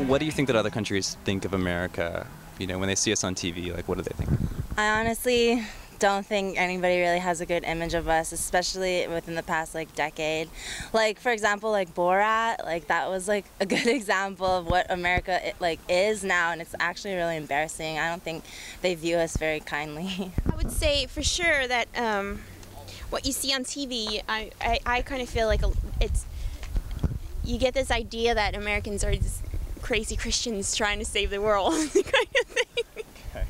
what do you think that other countries think of America? You know, when they see us on TV, like, what do they think? I honestly don't think anybody really has a good image of us, especially within the past like decade. Like, for example, like Borat, like that was like a good example of what America is now, and it's actually really embarrassing. I don't think they view us very kindly. I would say for sure that what you see on TV, I kind of feel like you get this idea that Americans are just crazy Christians trying to save the world kind of thing. Okay.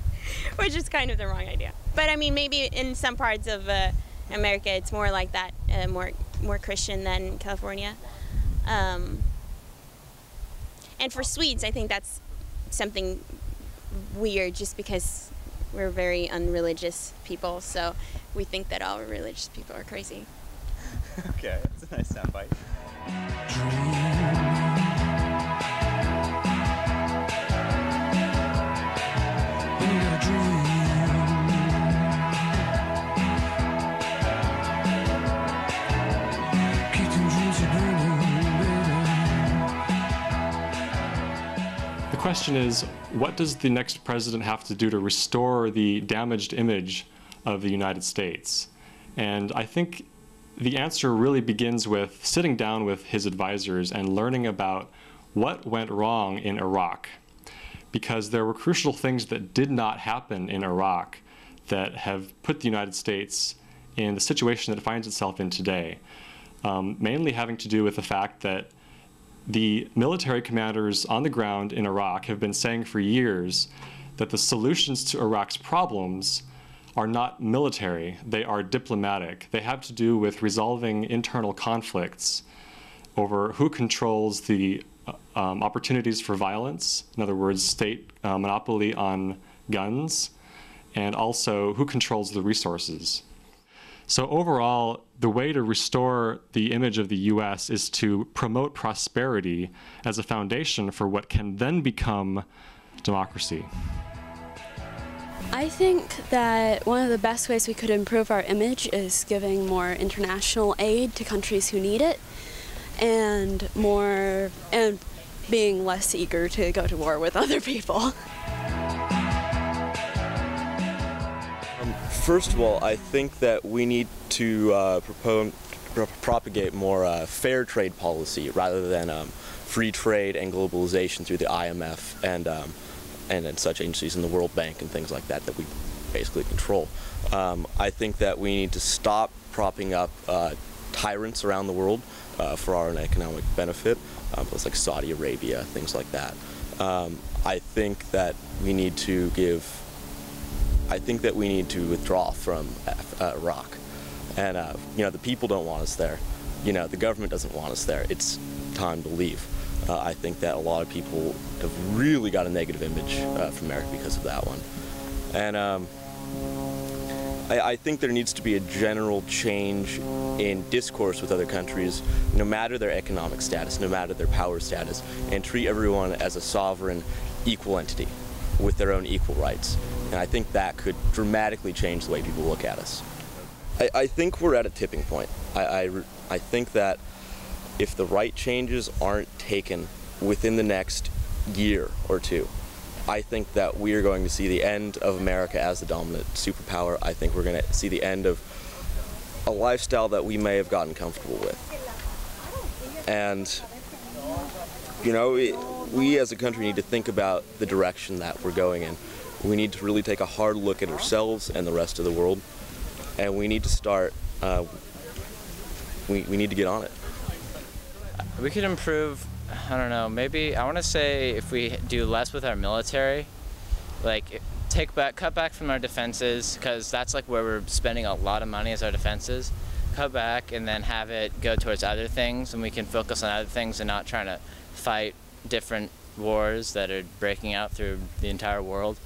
Which is kind of the wrong idea. But I mean, maybe in some parts of America it's more like that, more Christian than California. And for Swedes, I think that's something weird just because we're very unreligious people, so we think that all religious people are crazy. Okay, that's a nice soundbite. The question is, what does the next president have to do to restore the damaged image of the United States? And I think the answer really begins with sitting down with his advisors and learning about what went wrong in Iraq. Because there were crucial things that did not happen in Iraq that have put the United States in the situation that it finds itself in today. Mainly having to do with the fact that the military commanders on the ground in Iraq have been saying for years that the solutions to Iraq's problems are not military, they are diplomatic. They have to do with resolving internal conflicts over who controls the opportunities for violence, in other words, state monopoly on guns, and also who controls the resources. So overall, the way to restore the image of the US is to promote prosperity as a foundation for what can then become democracy. I think that one of the best ways we could improve our image is giving more international aid to countries who need it, and being less eager to go to war with other people. First of all, I think that we need to propagate more fair trade policy rather than free trade and globalization through the IMF and such agencies in the World Bank and things like that we basically control. I think that we need to stop propping up tyrants around the world for our own economic benefit, places like Saudi Arabia, things like that. I think that we need to withdraw from Iraq, and the people don't want us there. The government doesn't want us there. It's time to leave. I think that a lot of people have really got a negative image from America because of that one, and I think there needs to be a general change in discourse with other countries, no matter their economic status, no matter their power status, and treat everyone as a sovereign, equal entity with their own equal rights. And I think that could dramatically change the way people look at us. I think we're at a tipping point. I think that if the right changes aren't taken within the next year or two, I think that we are going to see the end of America as the dominant superpower. I think we're going to see the end of a lifestyle that we may have gotten comfortable with. And, we as a country need to think about the direction that we're going in. We need to really take a hard look at ourselves and the rest of the world, and we need to start, we need to get on it. We could improve, I don't know, maybe, I want to say if we do less with our military, like cut back from our defenses, because that's like where we're spending a lot of money as our defenses. Cut back and then have it go towards other things, and we can focus on other things and not trying to fight different wars that are breaking out through the entire world.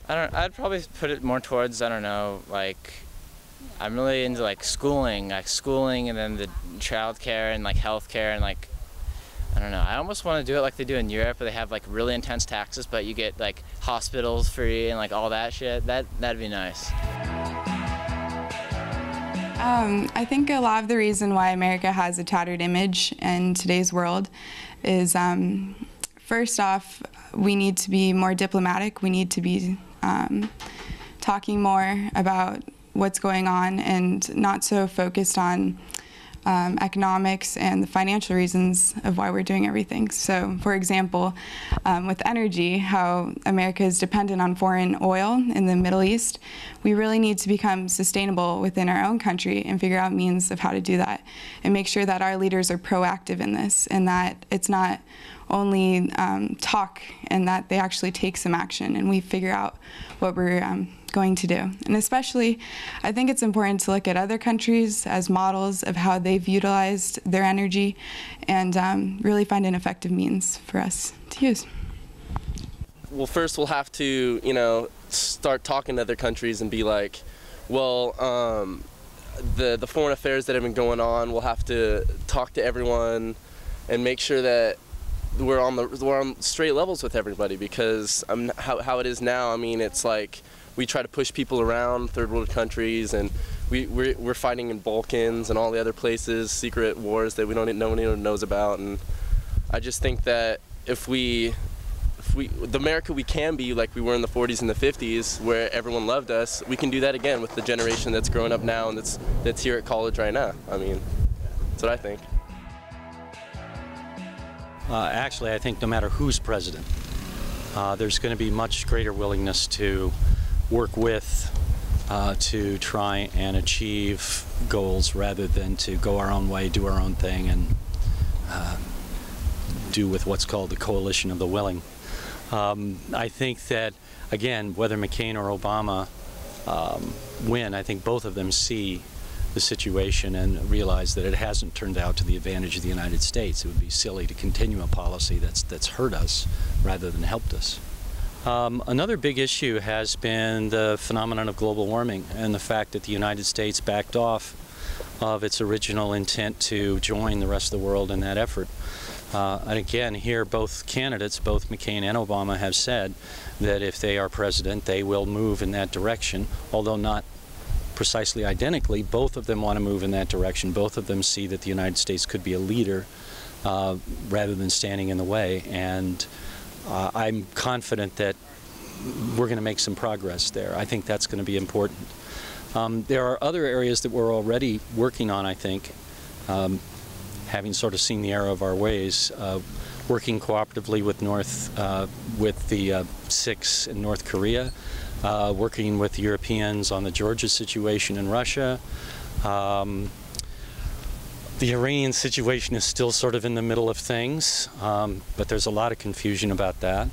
I'd probably put it more towards, I don't know, like, I'm really into like schooling and then the child care and like health care and like, I don't know, I almost want to do it like they do in Europe, where they have like really intense taxes, but you get like hospitals free and like all that shit. That'd be nice. I think a lot of the reason why America has a tattered image in today's world is first off, we need to be more diplomatic. We need to be talking more about what's going on and not so focused on economics and the financial reasons of why we're doing everything. So, for example, with energy, how America is dependent on foreign oil in the Middle East, we really need to become sustainable within our own country and figure out means of how to do that and make sure that our leaders are proactive in this and that it's not only talk and that they actually take some action and we figure out what we're going to do. And especially, I think it's important to look at other countries as models of how they've utilized their energy and really find an effective means for us to use. Well, first we'll have to, you know, start talking to other countries and be like, well, the foreign affairs that have been going on, we'll have to talk to everyone and make sure that we're on straight levels with everybody, because how it is now, I mean, it's like we try to push people around third world countries, and we're fighting in Balkans and all the other places, secret wars that no one knows about. And I just think that if the America we can be like we were in the 40s and the 50s, where everyone loved us, we can do that again with the generation that's growing up now and that's here at college right now. I mean, that's what I think. Actually, I think no matter who's president, there's going to be much greater willingness to work with, to try and achieve goals rather than to go our own way, do our own thing, and do with what's called the coalition of the willing. I think that, again, whether McCain or Obama win, I think both of them see the situation and realize that it hasn't turned out to the advantage of the United States. It would be silly to continue a policy that's hurt us rather than helped us. Another big issue has been the phenomenon of global warming and the fact that the United States backed off of its original intent to join the rest of the world in that effort. And again, here both candidates, both McCain and Obama, have said that if they are president, they will move in that direction, although not precisely identically. Both of them want to move in that direction. Both of them see that the United States could be a leader rather than standing in the way. And I'm confident that we're going to make some progress there. I think that's going to be important. There are other areas that we're already working on, I think, having sort of seen the error of our ways, working cooperatively with the Six in North Korea, working with Europeans on the Georgia situation in Russia. The Iranian situation is still sort of in the middle of things, but there's a lot of confusion about that.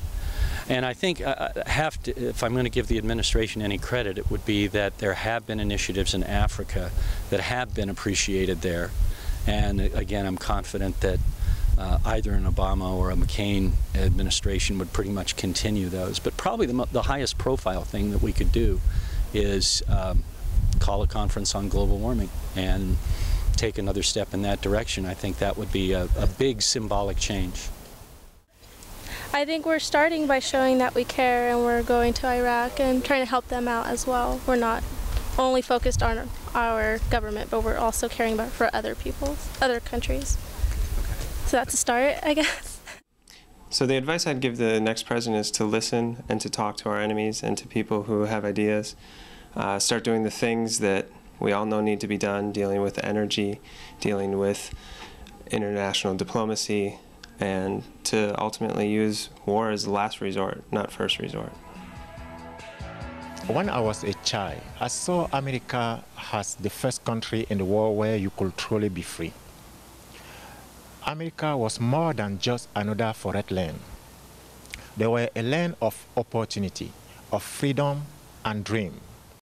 And I think if I'm going to give the administration any credit, it would be that there have been initiatives in Africa that have been appreciated there. And again, I'm confident that either an Obama or a McCain administration would pretty much continue those. But probably the highest profile thing that we could do is call a conference on global warming and take another step in that direction. I think that would be a big symbolic change. I think we're starting by showing that we care, and we're going to Iraq and trying to help them out as well. We're not only focused on our government, but we're also caring about for other countries. So that's a start, I guess. So the advice I'd give the next president is to listen and to talk to our enemies and to people who have ideas. Start doing the things that we all know need to be done, dealing with energy, dealing with international diplomacy, and to ultimately use war as the last resort, not first resort. When I was a child, I saw America as the first country in the world where you could truly be free. America was more than just another foreign land. They were a land of opportunity, of freedom and dream.